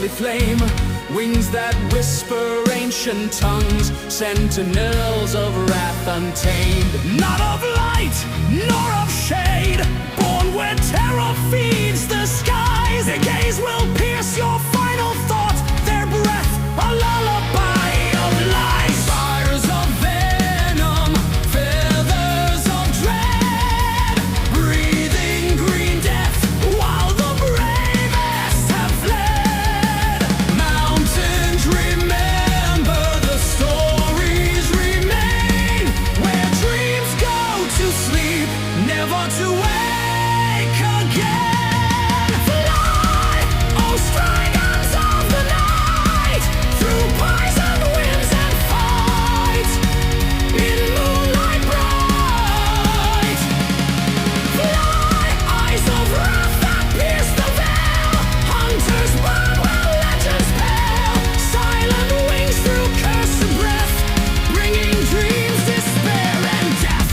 holy flame, wings that whisper ancient tongues, sentinels of wrath untamed. Not of light, nor of shade, born where terror feeds the skies. Their gaze will pierce your final thought, their breath a lullaby of lies. Fires of venom, feathers of dread, breathing green death while the bravest have fled. Mountains remember, the stories remain, where dreams go to sleep, never to wake again. Fly, oh Strygons of the night, through poison winds and fight, in moonlight bright. Fly, eyes of wrath that pierce the veil, hunters burn where legends pale, silent wings through cursed breath, bringing dreams, despair, and death.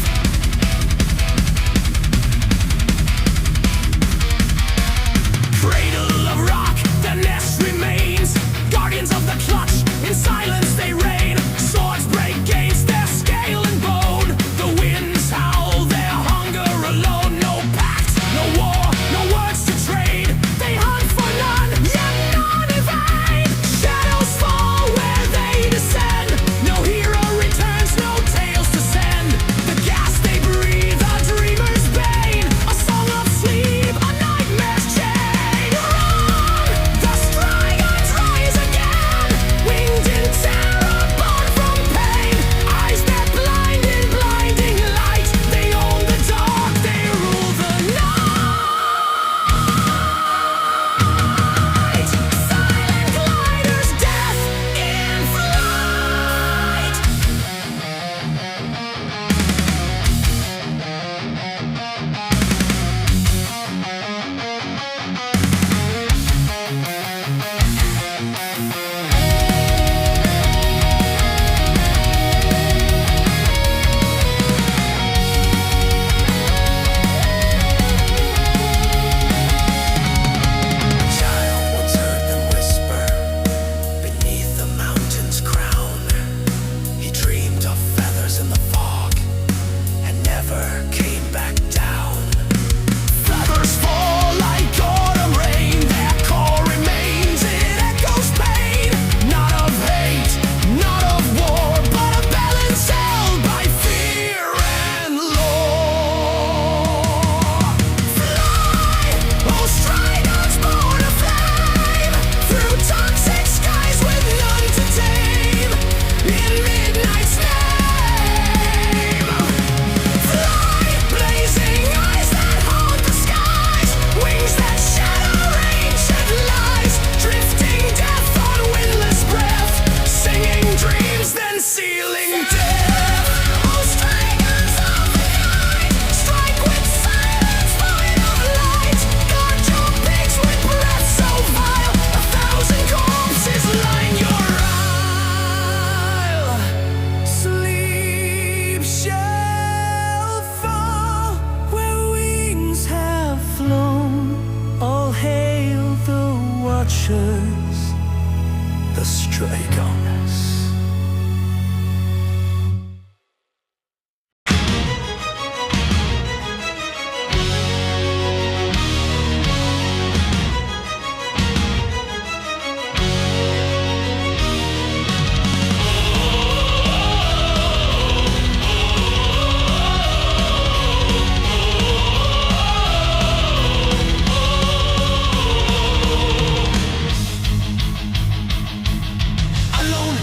Cradle of rock, the nest remains, guardians of the clutch, in silence they reign. Swords break gates, their scale and bone, the winds howl their hunger alone. No pact, no war, no words to trade, they hunt for none, yet none evade. Shadows fall where they descend, no hero returns, no tales to send. The gas they breathe, a dreamer's bane, a song of sleep, a nightmare's chain. Run! The Strygons rise again, winged in terror, born from pain. Eyes that blind in blinding light, they own the dark, they rule the night. Silent gliders, death in flight. Child once heard them whisper beneath the mountain's crown. He dreamed of feathers in the fog and never came back down. Feathers fall like autumn rain, their core remains, it echoes pain. Not of hate, not of war, but a balance held by fear and lore. Fly, oh Strygons born aflame, through toxic skies with none to tame, in midnight's name. Fly, blazing eyes that haunt the skies, wings that shatter ancient lies, drifting death on windless breath, singing dreams then sealing death. Oh Strygons of the night, strike with silence void of light, guard your pigs with breath so vile, 1,000 corpses line your isle. Sleep shall fall where wings have flown. All hail the watchers, the Strygons. Alone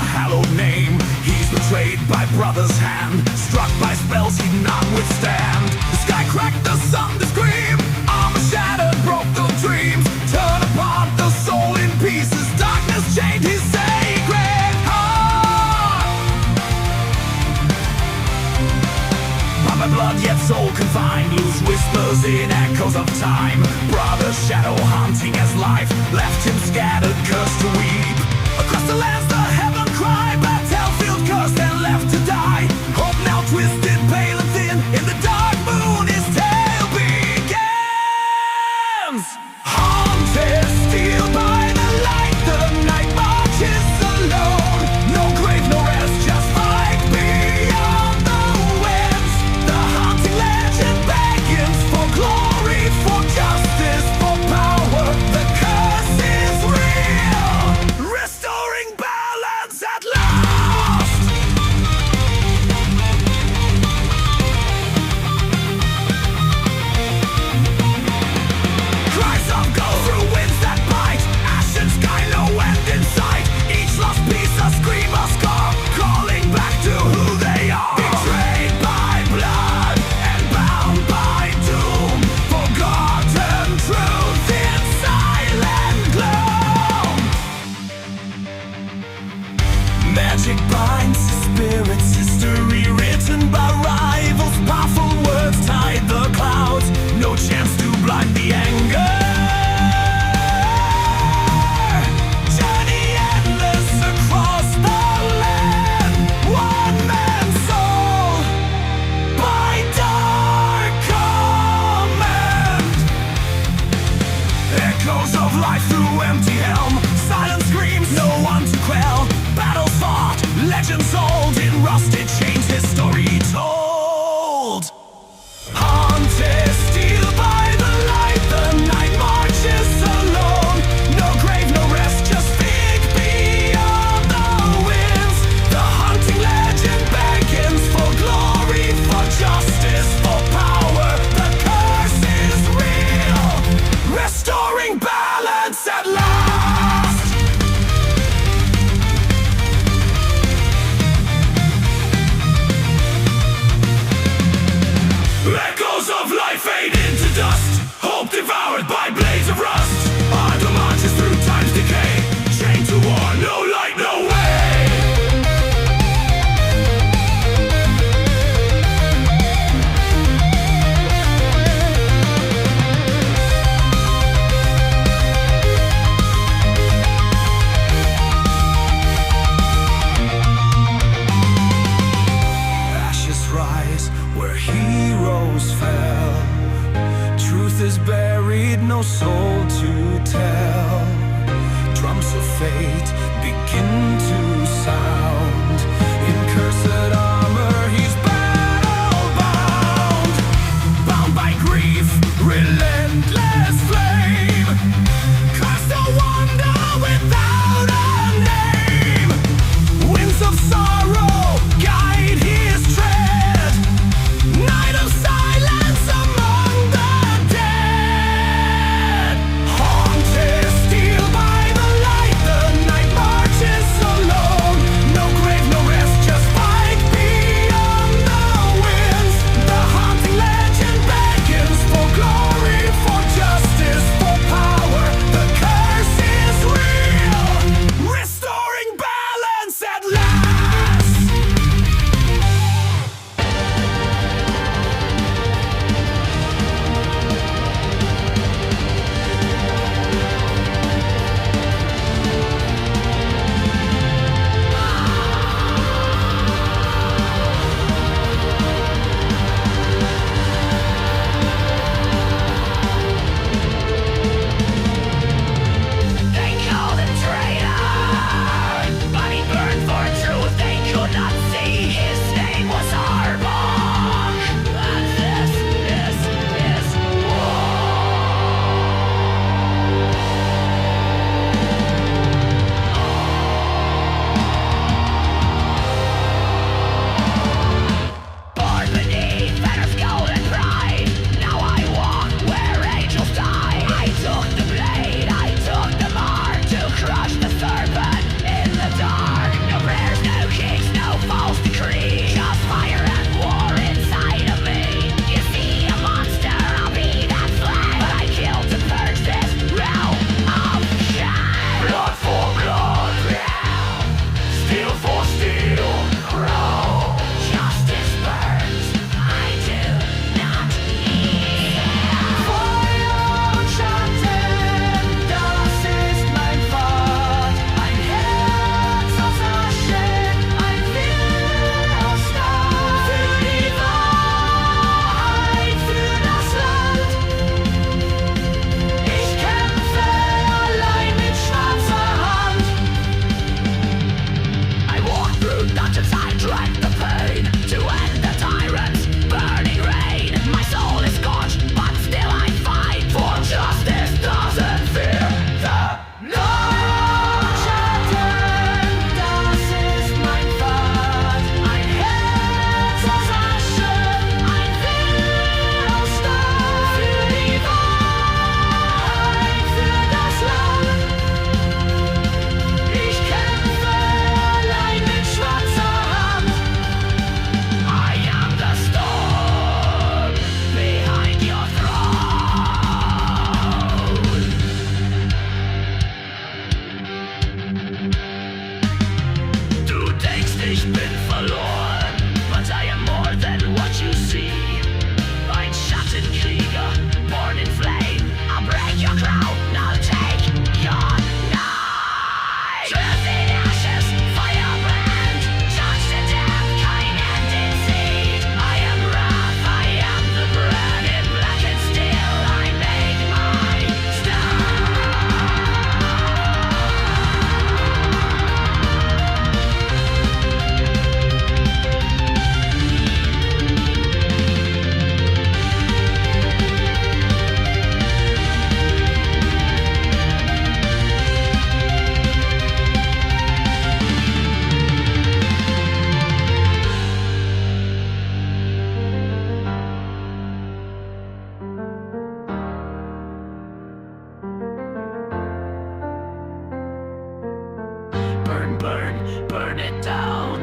hallowed name. He's betrayed by brother's hand, struck by spells he'd not withstand. The sky cracked, the sun to scream, armor shattered, broke the dreams, torn apart, the soul in pieces. Darkness chained his sacred heart. By my blood yet soul confined, lose whispers in echoes of time. Brother's shadow haunting as life left him scattered, cursed to weep. Across the lands the heaven cry, battlefield cursed and left to die. Hope now twisted, pale and thin, in the dark moon his tale begins. Haunted still by the light, the night marches alone. No grave, no rest, just fight beyond the winds. The haunting legend beckons for glory, for justice, for power. The curse is real, restoring balance at last. Cries of ghosts through winds that bite, ashen sky, no end in sight. Each lost piece a scream, a scar, calling back to who they are. Betrayed by blood and bound by doom, forgotten truth in silent gloom. Magic binds the spirits, history written by rivals. Powerful words tide the clouds, no chance to blind the anger. Journey endless across the land, one man's soul by dark command. Echoes of life through empty helm, silent screams, no one to quell. Battles fought, legends old, in rusted chains, his story told. Haunted still by the light, the night Ich bin verloren, but I am more than what you see. Ein Schattenkrieger, born in flame. I'll break your crown, I'll take your night. Truth in ashes, firebrand. Judged to death, kein End in sight. I am wrath, I am the brand. In black and steel, I make my stand. Burn, burn, burn it down.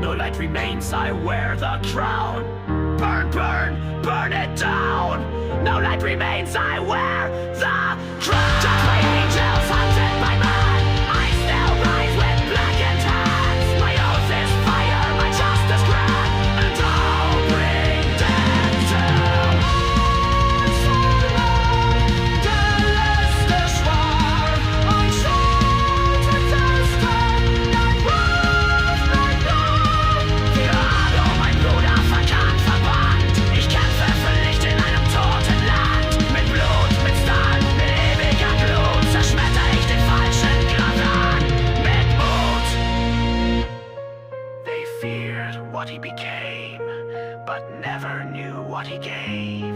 No light remains, I wear the crown. Burn, burn, burn it down. No light remains, I wear the crown. Judged by angels, hunted by man. I still rise with blackened hands. My oath is fire, my justice grand. And I'll bring death to der letzte Schwarm. Ein Schuldvertesten, dein Wort bleibt nah. Für Ardo, mein Bruder, verkannt, verbannt. Ich kämpfe für Licht in einem toten Land. Mit Blut, mit Stahl, mit ewiger Glut zerschmetter ich den falschen Glauben an. Mit Mut. They feared what he became, but never knew what he gave.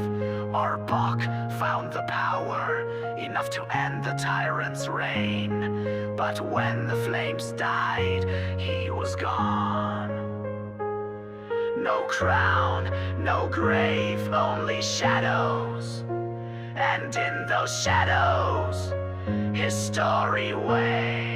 Arbok found the power enough to end the tyrant's reign. But when the flames died, he was gone. No crown, no grave, only shadows. And in those shadows, his story waits.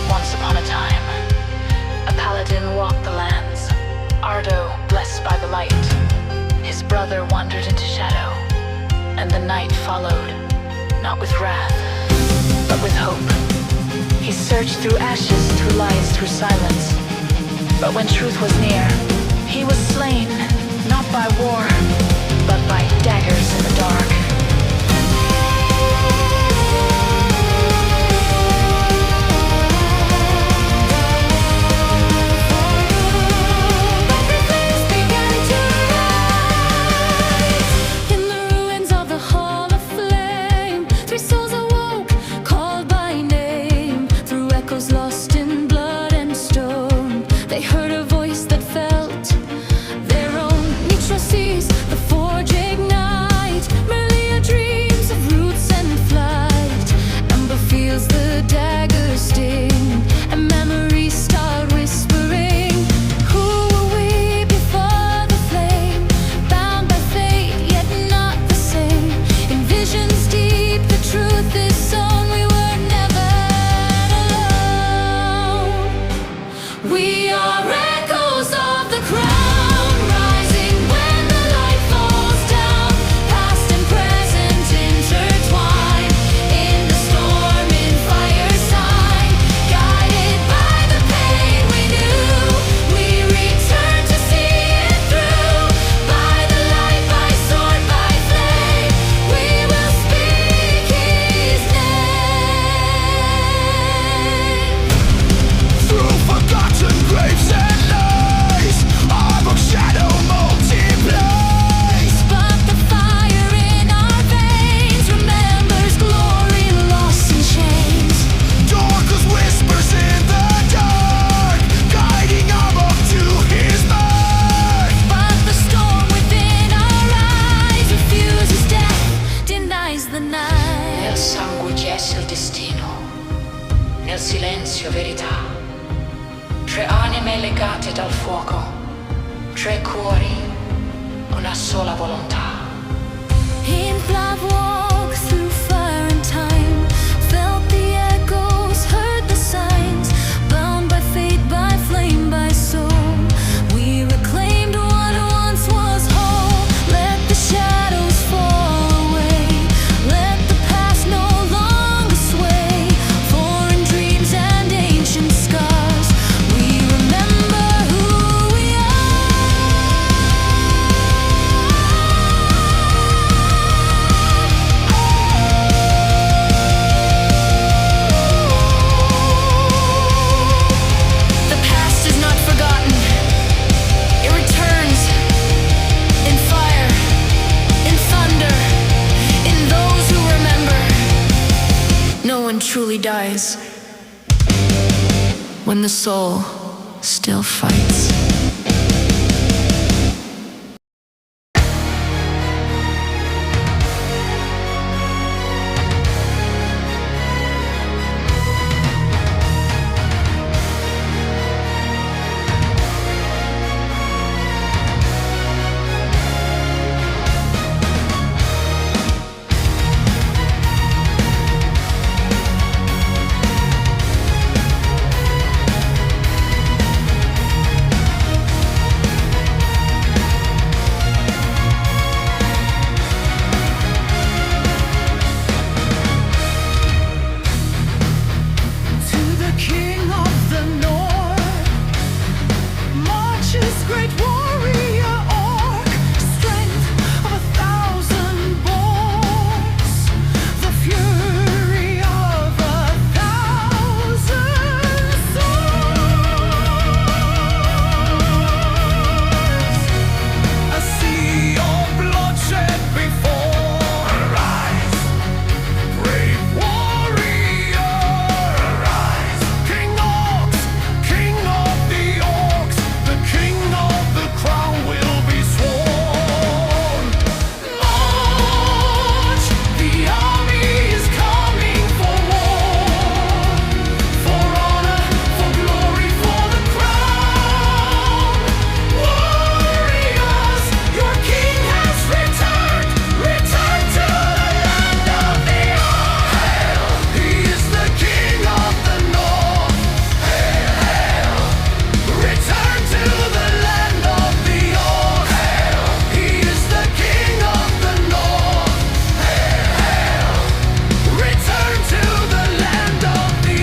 Once upon a time, a paladin walked the lands. Ardo, blessed by the light. His brother wandered into shadow, and the night followed, not with wrath, but with hope. He searched through ashes, through lies, through silence. But when truth was near, he was slain, not by war, but by daggers in the dark. In the ruins of the Hall of Flame, 3 souls awoke, called by name. Through echoes lost in blood and stone, they heard a voice that felt their own. Neutral seas, the forge ignite. Merely dreams of roots and flight. Ember feels the dagger sting, and memories start whispering. Who were we before the flame? Bound by fate, yet not the same. In visions deep, the truth is sown. We were never alone. We are echoes of the crown, rising when the light Tre cuori, una sola volontà. In love walk through fire and time, felt the echoes, heard the signs, bound by fate, by flame, by soul. We reclaimed what once was whole. Let the shadows fall away. Let the past no longer sway. Foreign dreams and ancient scars. We remember who we The past is not forgotten. It returns in fire, in thunder, in those who remember. No one truly dies when the soul still fights. To the king of the north marches great warrior orc, strength of 1,000 boars, the fury of 1,000 swords. A sea of bloodshed before. Arise, brave warrior, arise. King Orcs, king of the orcs, the king of the crown will be sworn. March, the army is coming for war, for honor, for glory, for the crown. Warriors, your king has returned, returned to the land of the Orc. Hail, he is the king of the north. Hail, hail, return to the land of the Orc. Hail, he is the king of the north. Hail, hail, return to the land of the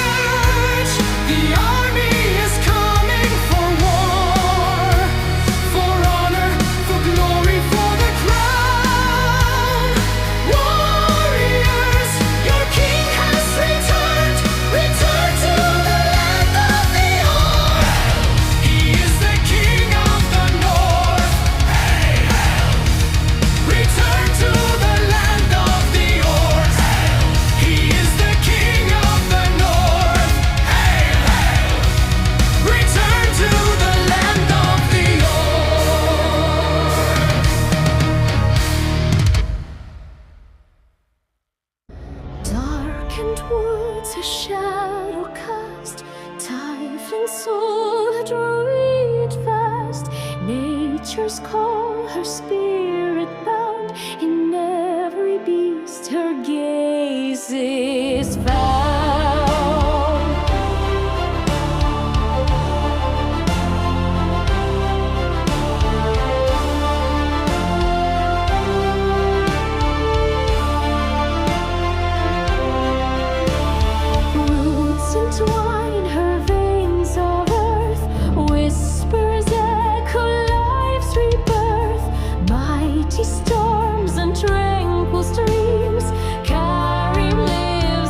March, the army is coming for war, for honor, for glory, for the crown. Warriors, your king has returned, returned to the land of the Orc. He is the king of the north. Hail, hail, return to the land of the Orcs. Hail, he is the king of the north. Hail, hail, return to the land of the Orcs. Darkened woods, a shadow cast, Typhon soul, a druid fast. Nature's call, her spirit bound, in every beast her gaze is found. Roots entwine her veins of earth, whispers echo life's rebirth. Mighty storms and tranquil streams, Karime lives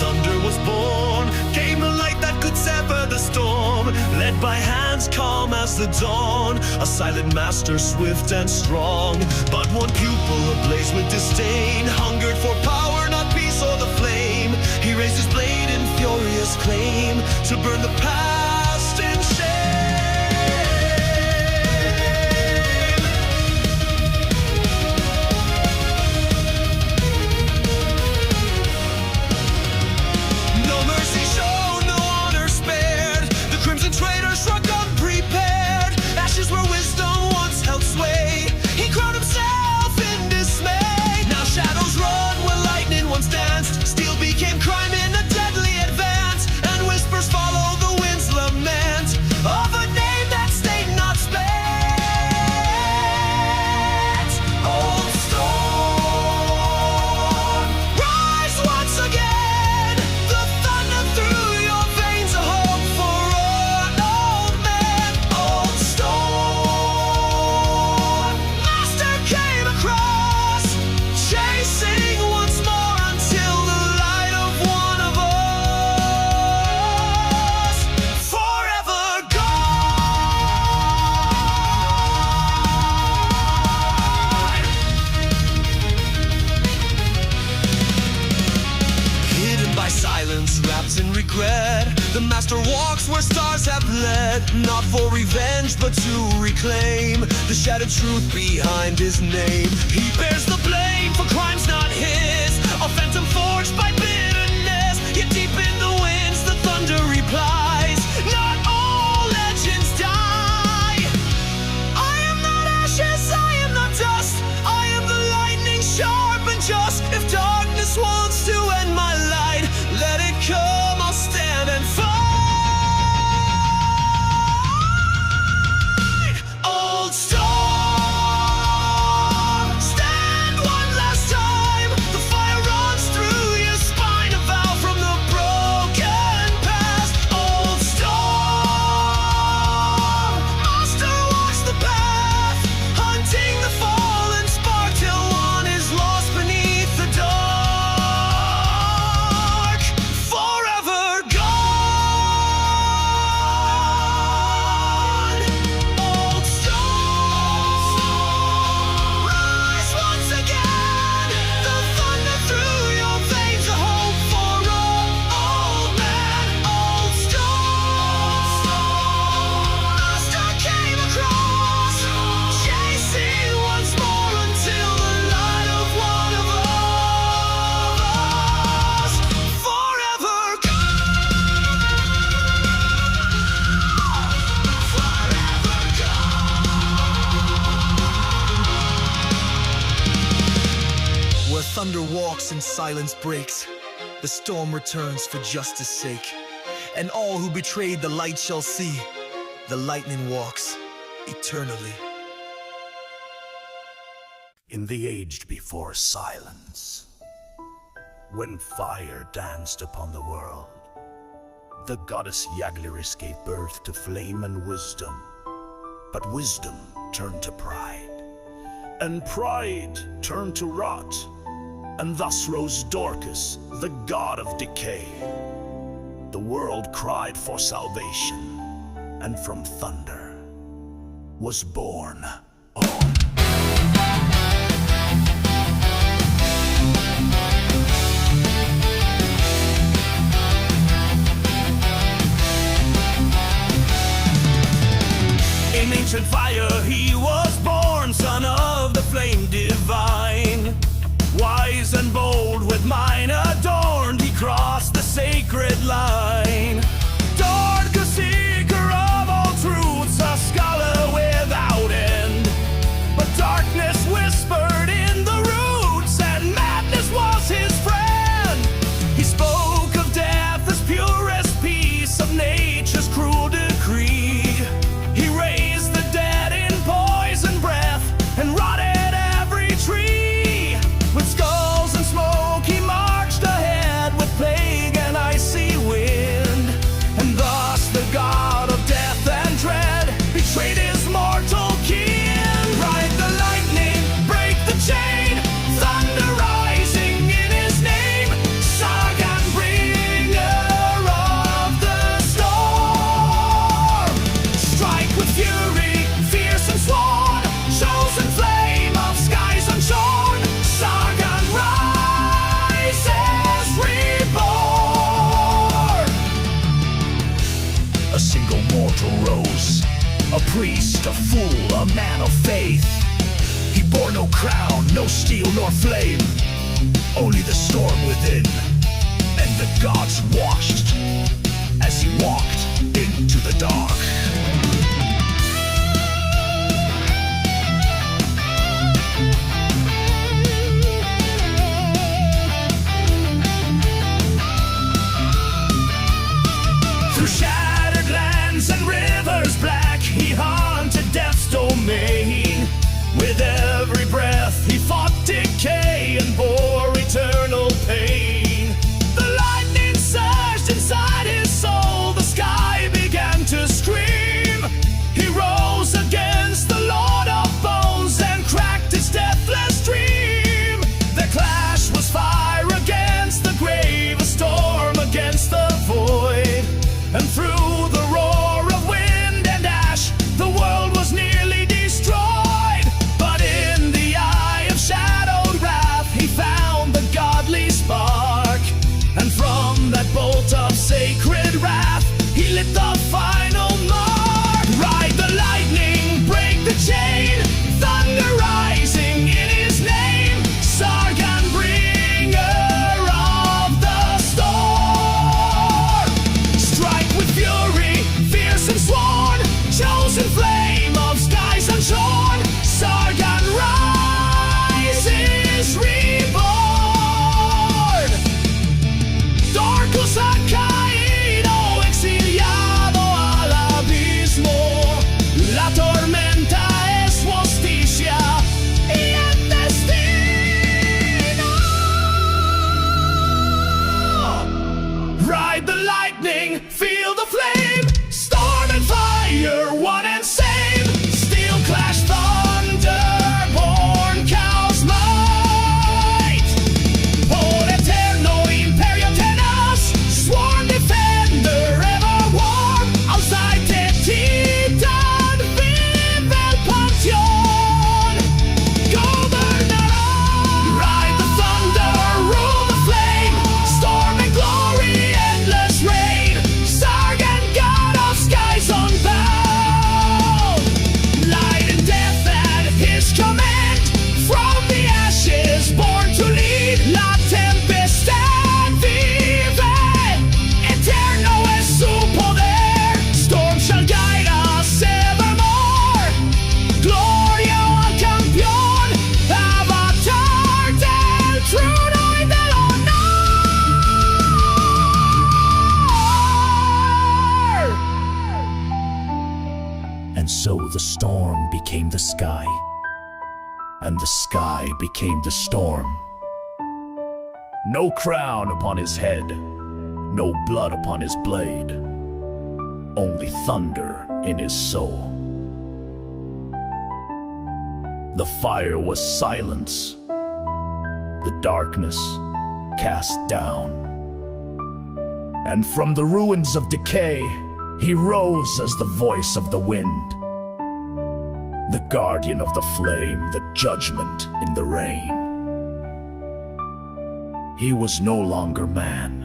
thunder was born. Came the light that could sever the storm, led by hands calm as the dawn. A silent master, swift and strong, but one pupil ablaze with disdain. Hungered for power, not peace or the flame. He raised his blade in furious claim to burn the past in shame. No mercy shown, no honor spared. The crimson traitor struck unprepared. Ashes where wisdom once held sway. He crowned himself in dismay. Now shadows run where lightning once danced. Steel became crime in a deadly advance, and whispers follow the wind's lament of a name that stayed not spent. Old storm, rise once again. The thunder through your veins, a hope for an old man. Old storm, master came across, chasing once more until the light of one of us forever gone. Hidden by silence, wrapped in regret, the master walks where stars have led, not for revenge but to reclaim the shattered truth behind his name. He bears the blame for crimes not his, a phantom forged by bitterness. Yet deep in the winds the thunder replies, not all legends die. I am not ashes, I am not dust, I am the lightning sharp and just. If darkness wants to end my light, let it come, I'll stand and fight. Old storm, stand one last time. The fire runs through your spine, a vow from the broken past. Old storm, master walks the path, hunting the fallen spark till one is lost beneath the dark, forever gone. Old storm, rise once again. The thunder through your veins, a hope for an old man. Old storm, master came across, chasing once more until the light of one of us forever gone. Where thunder walks and silence breaks, the storm returns for justice' sake. And all who betrayed the light shall see, the lightning walks eternally. In the age before silence, when fire danced upon the world, the goddess Yaglaris gave birth to flame and wisdom. But wisdom turned to pride, and pride turned to rot, and thus rose Dorcas, the god of decay. The world cried for salvation, and from thunder was born Om. In ancient fire he was born, son of the flame divine. Wise and bold, with mind adorned, he crossed the sacred line. Dorcas, seeker of all truths, a scholar without end. But darkness whispered in the roots, and madness was his friend. He spoke of death as purest peace, of nature's cruel decree. He raised the dead in poison breath, and rotted every tree. With skulls and smoke he marched ahead, with plague and icy wind. crown, no steel nor flame, only the storm within. And the gods watched as he walked into the dark. Through shattered lands and rivers black, he haunted death's domain. With every breath he fought decay and bore eternal pain. The lightning surged inside his soul, the sky began to scream. He rose against the Lord of Bones and cracked his deathless dream. The clash was fire against the grave, a storm against the void. And through the roar of wind and ash, the world was nearly destroyed. But in the eye of shadowed wrath, he found the godly spark. And from that bolt of sacred wrath, he lit the final mark. Ride the lightning, break the chain, thunder rising in his name. Zarghan, bringer of the storm. Strike with fury, fierce and sworn, chosen flame of skies unshorn. Zarghan rises reborn. Dorcus ha caído, exiliado al abismo. La tormenta es justicia y el destino. Ride the lightning, feel the flame, storm and fire, one and same. Steel clash, thunder, born cow's might. Por eterno imperio tenaz, sworn defender, ever warm. Outside the titan, vive el pantheon. Gobernador, ride the thunder, rule the flame, storm and glory, endless reign. Zarghan, god of skies unbound. Light and death at his command, from the ashes born to lead. La tempestad vive, eterno es su poder. Storm shall guide us evermore. Gloria al campeón, avatar del trono y del honor. And so the storm became the sky, and the sky became the storm. No crown upon his head, no blood upon his blade, only thunder in his soul. The fire was silence, the darkness cast down. And from the ruins of decay, he rose as the voice of the wind, the guardian of the flame, the judgment in the rain. He was no longer man.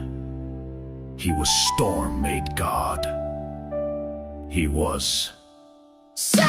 He was storm made God. He was Say